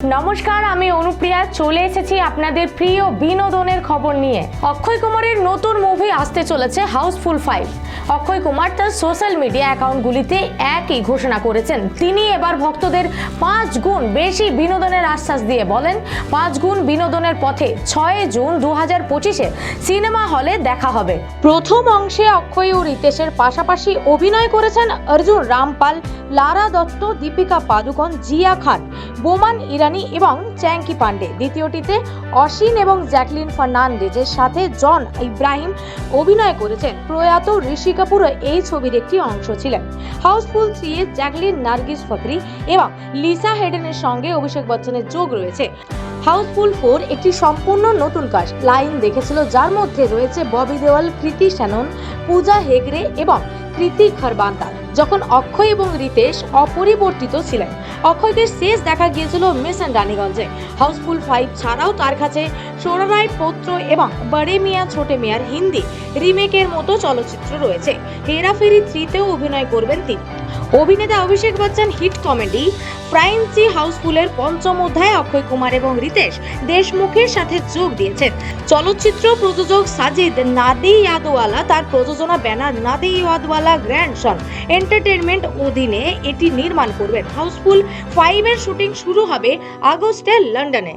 নমস্কার, আমি অনুপ্রিয়া চলে এসেছি আপনাদের প্রিয় বিনোদনের খবর নিয়ে। অক্ষয় কুমারের নতুন মুভি আসতে চলেছে হাউসফুল 5। অক্ষয় কুমার তার সোশ্যাল মিডিয়া অ্যাকাউন্টগুলিতে একই ঘোষণা করেছেন। তিনি এবার ভক্তদের 5 গুণ বেশি বিনোদনের আশ্বাস দিয়ে বলেন, 5 গুণ বিনোদনের পথে 6 জুন 2025-এ সিনেমা হলে দেখা হবে। প্রথম অংশে অক্ষয় ও রিতেশের পাশাপাশি অভিনয় করেছেন অর্জুন রামপাল, লারা দত্ত, দীপিকা পাদুকোন, জিয়া খান, বোমান ইরানি এবং চ্যাঙ্কি পান্ডে। দ্বিতীয়টিতে অশ্বিন এবং জ্যাকলিন ফার্নান্ডেজের সাথে জন ইব্রাহিম অভিনয় করেছেন। প্রয়াত ঋষি কাপুর এই ছবির একটি অংশ ছিলেন। হাউসফুল 3-এ জ্যাকলিন, নার্গিস ফাকরি এবং লিসা হেডেনের সঙ্গে অভিষেক বচ্চনের যোগ রয়েছে। হাউসফুল 4 একটি সম্পূর্ণ নতুন কাস্ট লাইন দেখেছিল, যার মধ্যে রয়েছে ববি দেওয়াল, কৃতি শ্যানন, পূজা হেগড়ে এবং কৃতি খরবান্তা। যখন অক্ষয় এবং রিতেশ অপরিবর্তিত ছিলেন, অক্ষয়কে শেষ দেখা গিয়েছিল মিশন রানীগঞ্জে। হাউসফুল 5 ছাড়াও তার কাছে সোরারাই পত্র এবং বড়ে মিয়া ছোটে মিয়ার হিন্দি রিমেকের মতো চলচ্চিত্র রয়েছে। হেরাফেরি 3-তেও অভিনয় করবেন তিনি। অভিনেতা অভিষেক বচ্চন হিট কমেডি ফ্রাইন্সি হাউসফুলের 5ম অধ্যায়ে অক্ষয় কুমার এবং রিতেশ দেশমুখের সাথে যোগ দিয়েছেন। চলচ্চিত্র প্রযোজক সাজিদ নাদিয়াদওয়ালা তার প্রযোজনা ব্যানার নাদিয়াদওয়ালা গ্র্যান্ডসন এন্টারটেইনমেন্ট অধীনে এটি নির্মাণ করবেন। হাউসফুল 5-এর শুটিং শুরু হবে আগস্টে লন্ডনে।